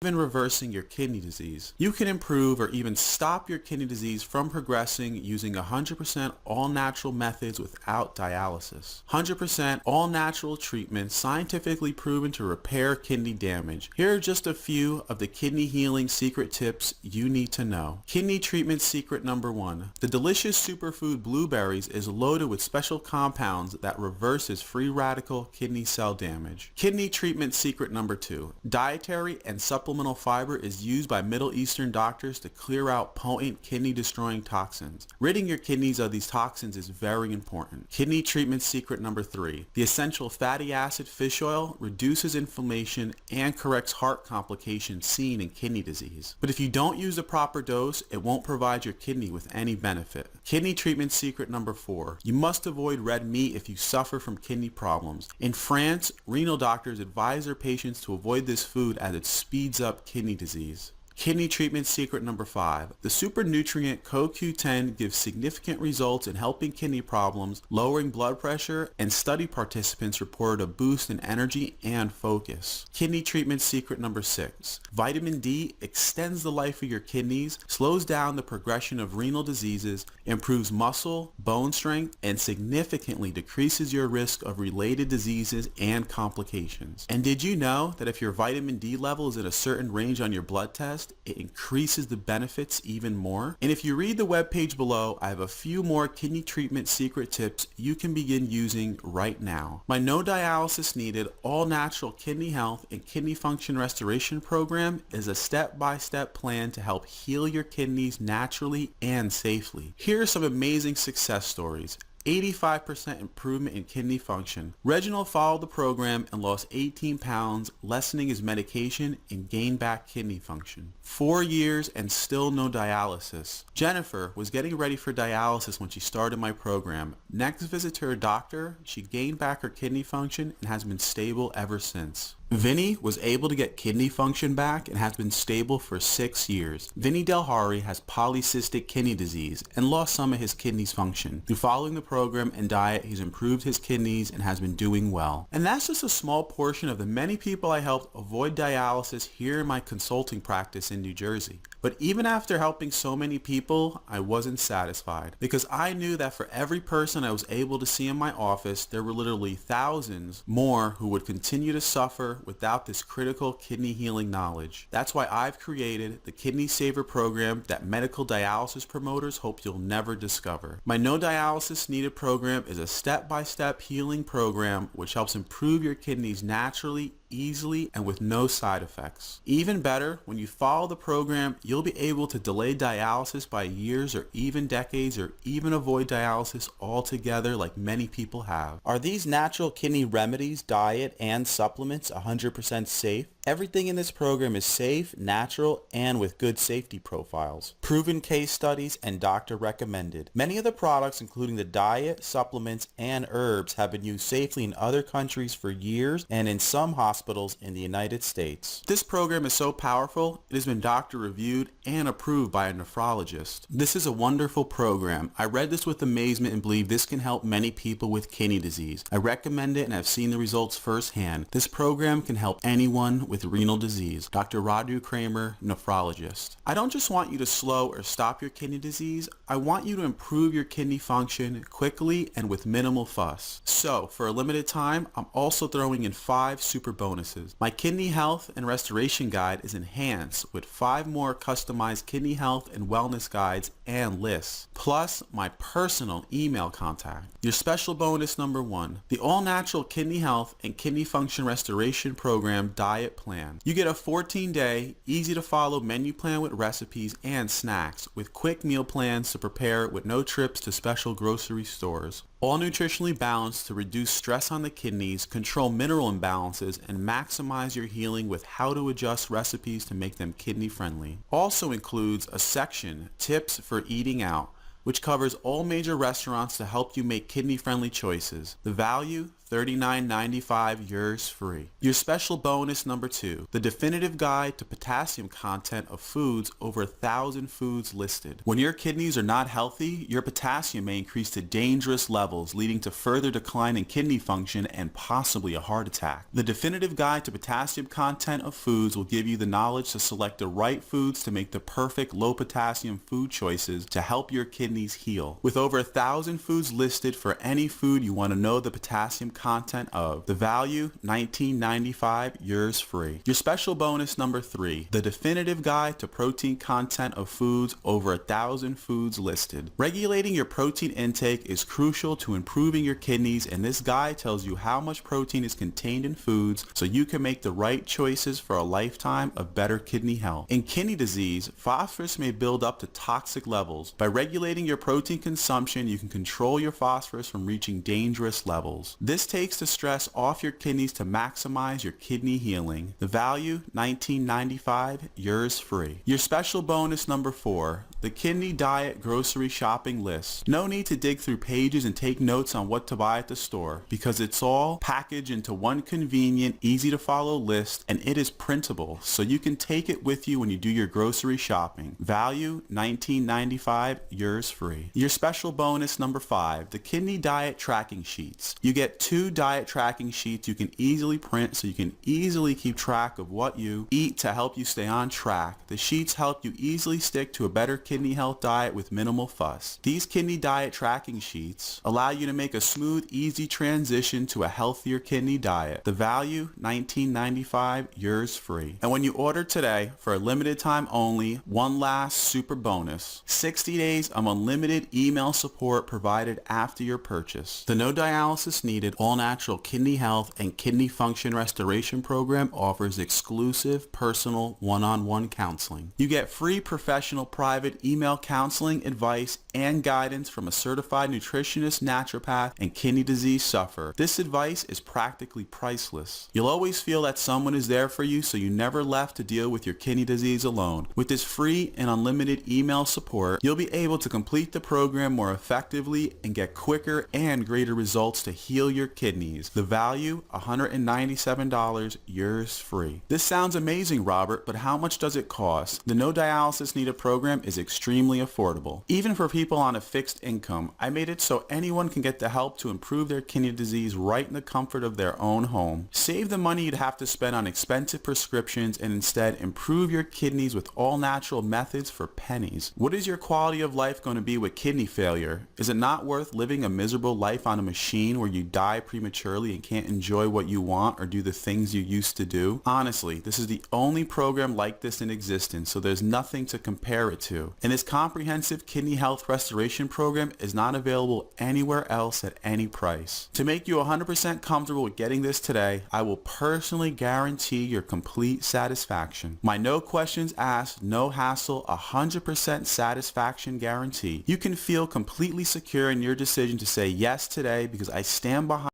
even reversing your kidney disease. You can improve or even stop your kidney disease from progressing using 100% all-natural methods without dialysis. 100% all-natural treatment scientifically proven to repair kidney damage. Here are just a few of the kidney healing secret tips you need to know. Kidney treatment secret number 1. The delicious superfood blueberries is loaded with special compounds that reverses free radical kidney cell damage. Kidney treatment secret number 2. Dietary and supplemental fiber is used by Middle Eastern doctors to clear out potent kidney-destroying toxins. Ridding your kidneys of these toxins is very important. Kidney treatment secret number 3. The essential fatty acid fish oil reduces inflammation and corrects heart complications seen in kidney disease. But if you don't use the proper dose, it won't provide your kidney with any benefit. Kidney treatment secret number 4. You must avoid red meat if you suffer from kidney problems. In France, renal doctors advise their patients to avoid this food as it speeds up kidney disease. Kidney treatment secret number 5. The super nutrient CoQ10 gives significant results in helping kidney problems, lowering blood pressure, and study participants reported a boost in energy and focus. Kidney treatment secret number 6. Vitamin D extends the life of your kidneys, slows down the progression of renal diseases, improves muscle, bone strength, and significantly decreases your risk of related diseases and complications. And did you know that if your vitamin D level is in a certain range on your blood test, it increases the benefits even more? And if you read the webpage below, I have a few more kidney treatment secret tips you can begin using right now. My no dialysis needed all natural kidney health and kidney function restoration program is a step-by-step plan to help heal your kidneys naturally and safely. Here are some amazing success stories. 85% improvement in kidney function. Reginald followed the program and lost 18 pounds, lessening his medication and gained back kidney function. 4 years and still no dialysis. Jennifer was getting ready for dialysis when she started my program. Next visit to her doctor, she gained back her kidney function and has been stable ever since. Vinny was able to get kidney function back and has been stable for 6 years. Vinny Delhari has polycystic kidney disease and lost some of his kidneys function. Through following the program and diet, he's improved his kidneys and has been doing well. And that's just a small portion of the many people I helped avoid dialysis here in my consulting practice in New Jersey. But even after helping so many people, I wasn't satisfied because I knew that for every person I was able to see in my office, there were literally thousands more who would continue to suffer without this critical kidney healing knowledge. That's why I've created the Kidney Saver program that medical dialysis promoters hope you'll never discover. My no dialysis needed program is a step-by-step healing program which helps improve your kidneys naturally, easily, and with no side effects. Even better, when you follow the program, you'll be able to delay dialysis by years or even decades, or even avoid dialysis altogether like many people have. Are these natural kidney remedies, diet, and supplements 100% safe? Everything in this program is safe, natural, and with good safety profiles. Proven case studies and doctor recommended. Many of the products, including the diet, supplements, and herbs, have been used safely in other countries for years and in some hospitals in the United States. This program is so powerful, it has been doctor reviewed and approved by a nephrologist. This is a wonderful program. I read this with amazement and believe this can help many people with kidney disease. I recommend it and I've seen the results firsthand. This program can help anyone with renal disease. Dr. Radu Kramer, nephrologist. I don't just want you to slow or stop your kidney disease, I want you to improve your kidney function quickly and with minimal fuss. So, for a limited time, I'm also throwing in 5 super bonuses. My kidney health and restoration guide is enhanced with 5 more customized kidney health and wellness guides and lists, plus my personal email contact. Your special bonus number 1, the all-natural kidney health and kidney function restoration program diet plan. You get a 14-day, easy-to-follow menu plan with recipes and snacks, with quick meal plans to prepare with no trips to special grocery stores. All nutritionally balanced to reduce stress on the kidneys, control mineral imbalances, and maximize your healing with how to adjust recipes to make them kidney friendly. Also includes a section, Tips for Eating Out, which covers all major restaurants to help you make kidney-friendly choices. The value, $39.95 yours free. Your special bonus number 2, the definitive guide to potassium content of foods over 1,000 foods listed. When your kidneys are not healthy, your potassium may increase to dangerous levels, leading to further decline in kidney function and possibly a heart attack. The definitive guide to potassium content of foods will give you the knowledge to select the right foods to make the perfect low potassium food choices to help your kidneys heal. With over 1,000 foods listed for any food you want to know the potassium content of, the value $19.95 yours free. Your special bonus number 3, the definitive guide to protein content of foods over 1,000 foods listed. Regulating your protein intake is crucial to improving your kidneys, and this guide tells you how much protein is contained in foods so you can make the right choices for a lifetime of better kidney health. In kidney disease, phosphorus may build up to toxic levels. By regulating your protein consumption, you can control your phosphorus from reaching dangerous levels. This takes the stress off your kidneys to maximize your kidney healing. The value $19.95 yours free. Your special bonus number 4, the Kidney Diet Grocery Shopping List. No need to dig through pages and take notes on what to buy at the store, because it's all packaged into one convenient, easy to follow list, and it is printable, so you can take it with you when you do your grocery shopping. Value $19.95 yours free. Your special bonus number 5, the Kidney Diet Tracking Sheets. You get 2 diet tracking sheets you can easily print so you can easily keep track of what you eat to help you stay on track. The sheets help you easily stick to a better kidney health diet with minimal fuss. These kidney diet tracking sheets allow you to make a smooth, easy transition to a healthier kidney diet. The value $19.95 yours free. And when you order today, for a limited time only, one last super bonus: 60 days of unlimited email support provided after your purchase. The no dialysis needed all-natural kidney health and kidney function restoration program offers exclusive personal one-on-one counseling. You get free professional private email counseling, advice, and guidance from a certified nutritionist, naturopath, and kidney disease sufferer. This advice is practically priceless. You'll always feel that someone is there for you, so you never left to deal with your kidney disease alone. With this free and unlimited email support, you'll be able to complete the program more effectively and get quicker and greater results to heal your kidneys. The value, $197 yours free. This sounds amazing, Robert, but how much does it cost? The no dialysis needed program is extremely affordable. Even for people on a fixed income, I made it so anyone can get the help to improve their kidney disease right in the comfort of their own home. Save the money you'd have to spend on expensive prescriptions and instead improve your kidneys with all natural methods for pennies. What is your quality of life going to be with kidney failure? Is it not worth living a miserable life on a machine where you die prematurely and can't enjoy what you want or do the things you used to do? Honestly, this is the only program like this in existence, so there's nothing to compare it to. And this comprehensive kidney health restoration program is not available anywhere else at any price. To make you 100% comfortable with getting this today, I will personally guarantee your complete satisfaction. My no questions asked, no hassle, 100% satisfaction guarantee. You can feel completely secure in your decision to say yes today because I stand behind